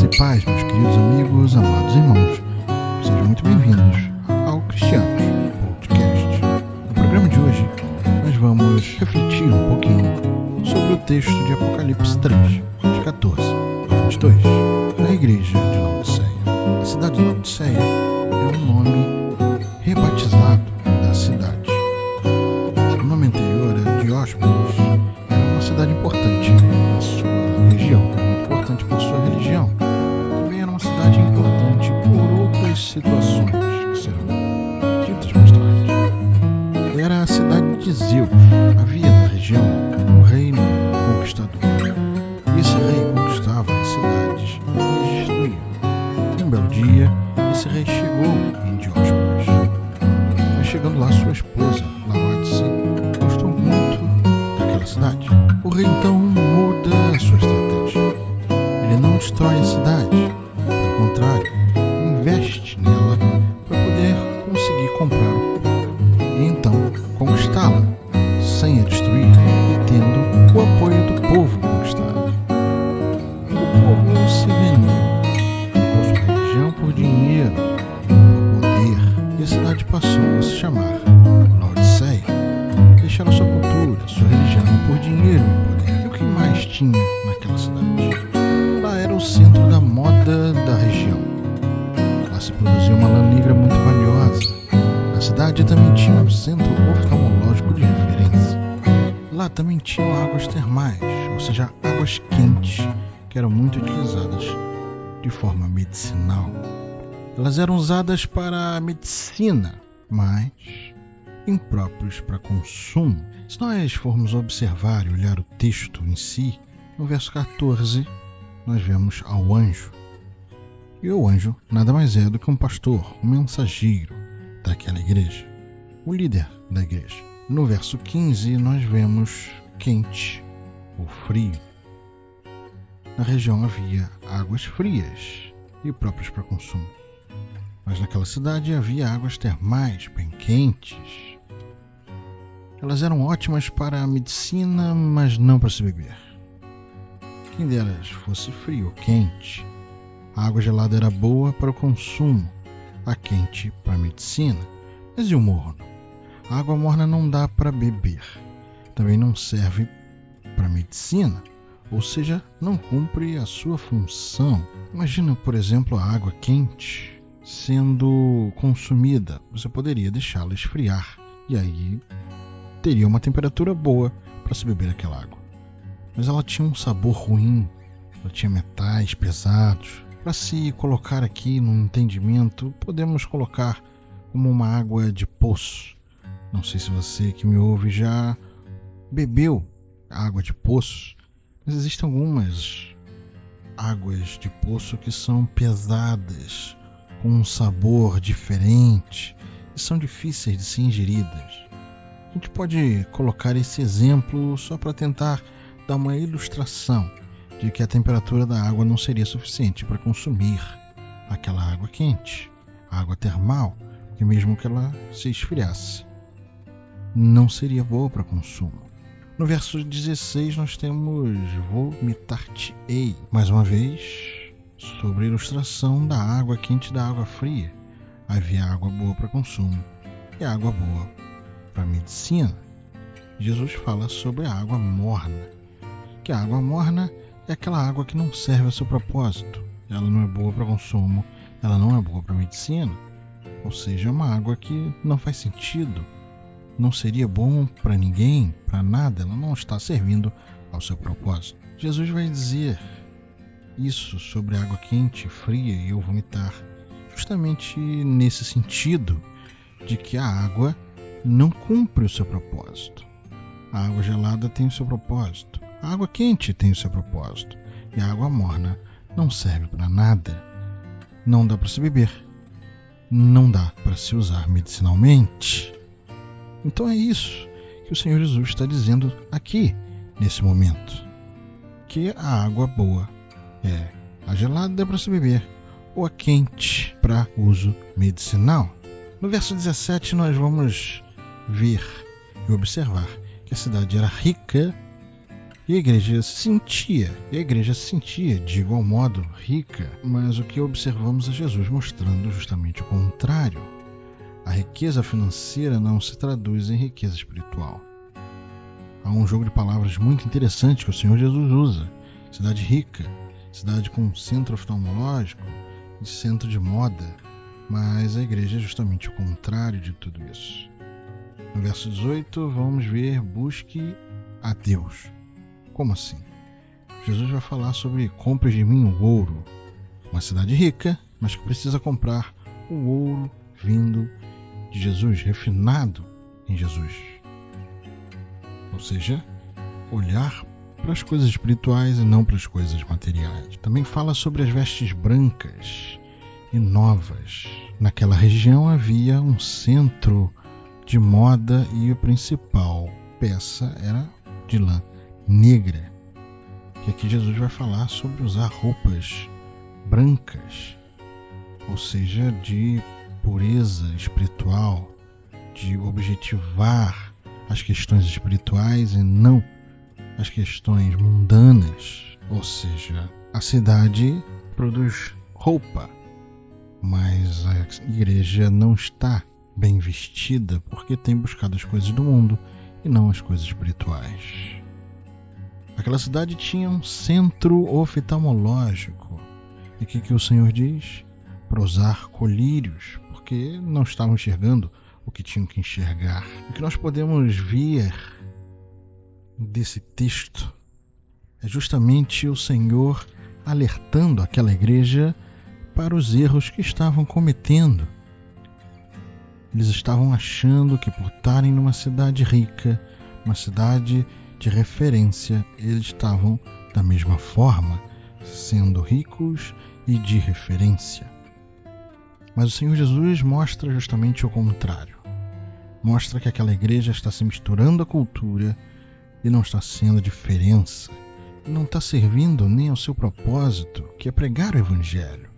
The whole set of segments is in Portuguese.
Graça e paz, meus queridos amigos, amados irmãos. Sejam muito bem-vindos ao Cristianos Podcast. No programa de hoje, nós vamos refletir um pouquinho sobre o texto de Apocalipse 3, de 14 a 22, da igreja de Laodiceia. A cidade de Laodiceia é um nome rebatizado da cidade. O nome anterior era Dióspores, era uma cidade importante na sua região, muito importante por sua religião. Também era uma cidade importante por outras situações que serão ditas mais tarde. Era a cidade de Zeus. Havia na região um reino conquistador. E esse rei conquistava as cidades e destruía. Um belo dia, esse rei chegou em Dióspores. Mas chegando lá, sua esposa, Laodice, gostou muito daquela cidade. O rei então muda a sua estratégia. Ele não destrói a cidade, pelo contrário, investe nela para poder conseguir comprar o povo e então conquistá-la, sem a destruir e tendo o apoio do povo conquistado. O povo se vendeu, trocou sua religião por dinheiro, por poder, e a cidade passou a se chamar Laodiceia. Deixaram sua cultura, sua religião por dinheiro e poder. E o que mais tinha naquela cidade? Lá era o centro da moda da região. Lá se produzia uma lã negra muito valiosa. A cidade também tinha um centro oftalmológico de referência. Lá também tinham águas termais, ou seja, águas quentes, que eram muito utilizadas de forma medicinal. Elas eram usadas para a medicina, mas impróprios para consumo. Se nós formos observar e olhar o texto em si, no verso 14, nós vemos ao anjo. E o anjo nada mais é do que um pastor, um mensageiro daquela igreja, o líder da igreja. No verso 15, nós vemos quente ou frio. Na região havia águas frias e próprias para consumo. Mas naquela cidade havia águas termais bem quentes. Elas eram ótimas para a medicina, mas não para se beber. Quem delas fosse frio ou quente, a água gelada era boa para o consumo, a quente para a medicina. Mas e o morno? A água morna não dá para beber, também não serve para a medicina, ou seja, não cumpre a sua função. Imagina, por exemplo, a água quente sendo consumida, você poderia deixá-la esfriar e aí teria uma temperatura boa para se beber aquela água. Mas ela tinha um sabor ruim, ela tinha metais pesados. Para se colocar aqui no entendimento, podemos colocar como uma água de poço. Não sei se você que me ouve já bebeu água de poço, mas existem algumas águas de poço que são pesadas, com um sabor diferente e são difíceis de ser ingeridas. A gente pode colocar esse exemplo só para tentar dar uma ilustração de que a temperatura da água não seria suficiente para consumir aquela água quente, a água termal, que mesmo que ela se esfriasse, não seria boa para consumo. No verso 16 nós temos vomitar-te-ei, mais uma vez, sobre a ilustração da água quente e da água fria. Havia água boa para consumo e água boa para medicina. Jesus fala sobre a água morna, que a água morna é aquela água que não serve ao seu propósito. Ela não é boa para consumo, ela não é boa para medicina, ou seja, é uma água que não faz sentido, não seria bom para ninguém, para nada, ela não está servindo ao seu propósito. Jesus vai dizer isso sobre a água quente, fria e o vomitar, justamente nesse sentido de que a água não cumpre o seu propósito. A água gelada tem o seu propósito, a água quente tem o seu propósito e a água morna não serve para nada. Não dá para se beber, não dá para se usar medicinalmente. Então é isso que o Senhor Jesus está dizendo aqui, nesse momento, que a água boa é a gelada para se beber ou a quente para uso medicinal. No verso 17 nós vamos ver e observar que a cidade era rica E a igreja se sentia de igual modo rica, mas o que observamos é Jesus mostrando justamente o contrário. A riqueza financeira não se traduz em riqueza espiritual. Há um jogo de palavras muito interessante que o Senhor Jesus usa. Cidade rica, cidade com centro oftalmológico e centro de moda, mas a igreja é justamente o contrário de tudo isso. No verso 18, vamos ver: busque a Deus. Como assim? Jesus vai falar sobre: compre de mim o ouro. Uma cidade rica, mas que precisa comprar o ouro vindo de Jesus, refinado em Jesus. Ou seja, olhar para as coisas espirituais e não para as coisas materiais. Também fala sobre as vestes brancas e novas. Naquela região havia um centro de moda e a principal peça era de lã negra. E aqui Jesus vai falar sobre usar roupas brancas, ou seja, de pureza espiritual, de objetivar as questões espirituais e não as questões mundanas. Ou seja, a cidade produz roupa, mas a igreja não está bem vestida porque tem buscado as coisas do mundo e não as coisas espirituais. Aquela cidade tinha um centro oftalmológico. E o que o Senhor diz? Para usar colírios, porque não estavam enxergando o que tinham que enxergar. O que nós podemos ver desse texto é justamente o Senhor alertando aquela igreja para os erros que estavam cometendo. Eles estavam achando que por estarem numa cidade rica, uma cidade de referência, eles estavam da mesma forma, sendo ricos e de referência. Mas o Senhor Jesus mostra justamente o contrário. Mostra que aquela igreja está se misturando à cultura e não está sendo diferença. E não está servindo nem ao seu propósito, que é pregar o Evangelho,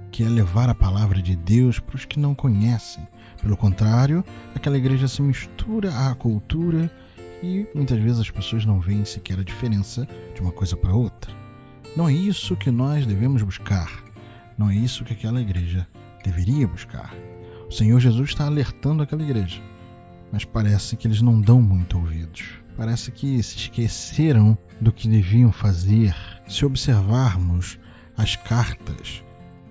que é levar a palavra de Deus para os que não conhecem. Pelo contrário, aquela igreja se mistura à cultura e muitas vezes as pessoas não veem sequer a diferença de uma coisa para outra. Não é isso que nós devemos buscar. Não é isso que aquela igreja deveria buscar. O Senhor Jesus está alertando aquela igreja, mas parece que eles não dão muito ouvidos. Parece que se esqueceram do que deviam fazer. Se observarmos as cartas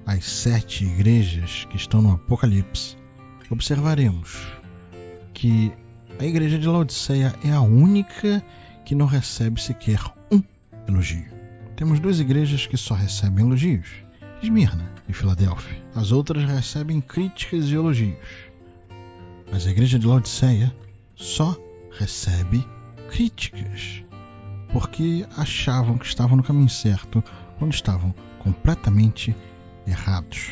às 7 igrejas que estão no Apocalipse, observaremos que a igreja de Laodiceia é a única que não recebe sequer um elogio. Temos 2 igrejas que só recebem elogios: Esmirna e Filadélfia. As outras recebem críticas e elogios. Mas a igreja de Laodiceia só recebe críticas, porque achavam que estavam no caminho certo quando estavam completamente errados,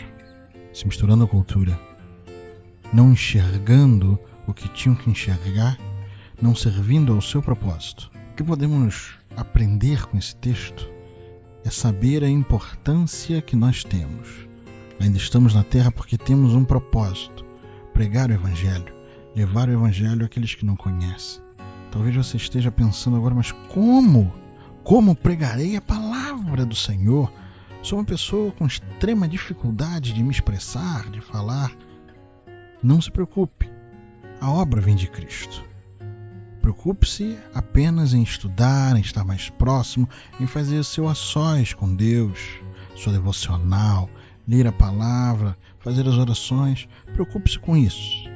se misturando à cultura, não enxergando o que tinham que enxergar, não servindo ao seu propósito. O que podemos aprender com esse texto é saber a importância que nós temos. Ainda estamos na terra porque temos um propósito: pregar o Evangelho, levar o Evangelho àqueles que não conhecem. Talvez você esteja pensando agora: mas como? Como pregarei a palavra do Senhor? Sou uma pessoa com extrema dificuldade de me expressar, de falar. Não se preocupe, a obra vem de Cristo. Preocupe-se apenas em estudar, em estar mais próximo, em fazer o seu a sós com Deus, sua devocional, ler a palavra, fazer as orações. Preocupe-se com isso.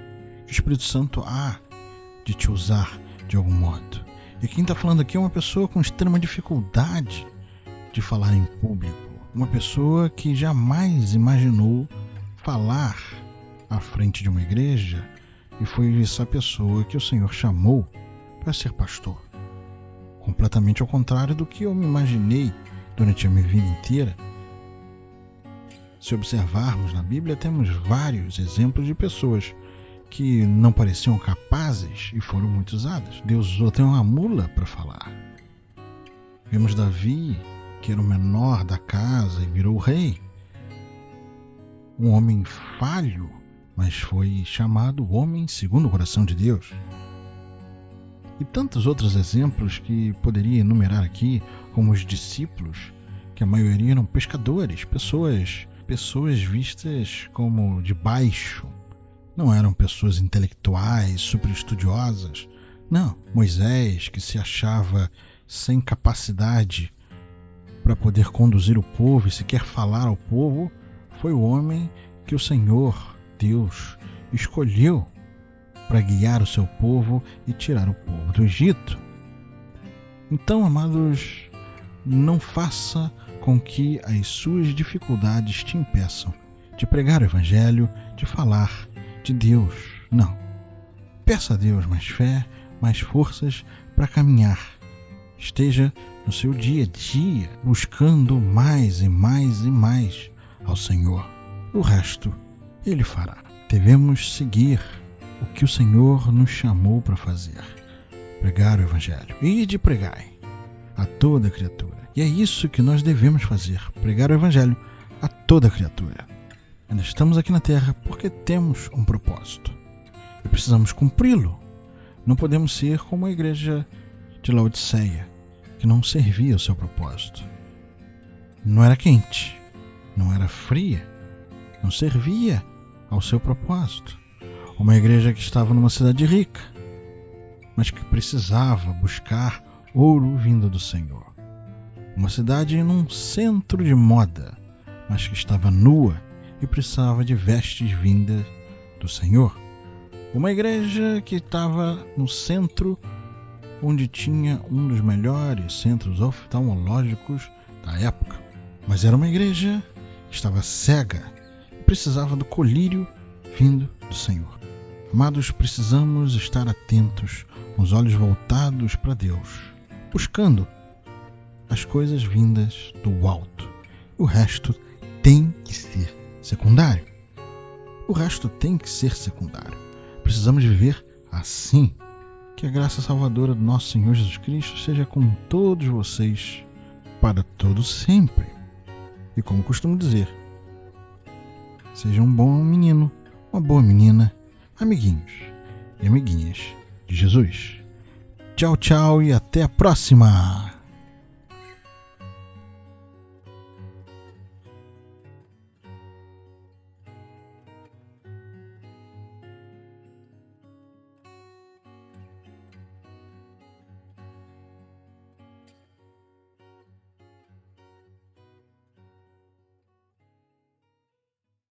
O Espírito Santo há de te usar de algum modo. E quem está falando aqui é uma pessoa com extrema dificuldade de falar em público. Uma pessoa que jamais imaginou falar à frente de uma igreja, e foi essa pessoa que o Senhor chamou para ser pastor. Completamente ao contrário do que eu me imaginei durante a minha vida inteira. Se observarmos na Bíblia, temos vários exemplos de pessoas que não pareciam capazes e foram muito usadas. Deus usou até uma mula para falar. Vemos Davi, que era o menor da casa e virou rei. Um homem falho, mas foi chamado homem segundo o coração de Deus. E tantos outros exemplos que poderia enumerar aqui, como os discípulos, que a maioria eram pescadores, pessoas vistas como de baixo, não eram pessoas intelectuais, super estudiosas. Não, Moisés, que se achava sem capacidade para poder conduzir o povo e sequer falar ao povo, foi o homem que o Senhor, Deus, escolheu para guiar o seu povo e tirar o povo do Egito. Então, amados, não faça com que as suas dificuldades te impeçam de pregar o Evangelho, de falar de Deus. Não. Peça a Deus mais fé, mais forças para caminhar. Esteja no seu dia a dia buscando mais e mais e mais ao Senhor. O resto Ele fará. Devemos seguir o que o Senhor nos chamou para fazer. Pregar o Evangelho. Ide pregai a toda criatura. E é isso que nós devemos fazer. Pregar o Evangelho a toda criatura. Nós estamos aqui na Terra porque temos um propósito. E precisamos cumpri-lo. Não podemos ser como a igreja de Laodiceia, que não servia ao seu propósito. Não era quente, não era fria, não servia ao seu propósito. Uma igreja que estava numa cidade rica, mas que precisava buscar ouro vindo do Senhor. Uma cidade num centro de moda, mas que estava nua e precisava de vestes vindas do Senhor. Uma igreja que estava no centro onde tinha um dos melhores centros oftalmológicos da época. Mas era uma igreja que estava cega e precisava do colírio vindo do Senhor. Amados, precisamos estar atentos, com os olhos voltados para Deus, buscando as coisas vindas do alto. O resto tem que ser secundário. O resto tem que ser secundário. Precisamos viver assim. Que a graça salvadora do nosso Senhor Jesus Cristo seja com todos vocês para todo sempre. E como costumo dizer, seja um bom menino, uma boa menina, amiguinhos e amiguinhas de Jesus. Tchau, tchau e até a próxima!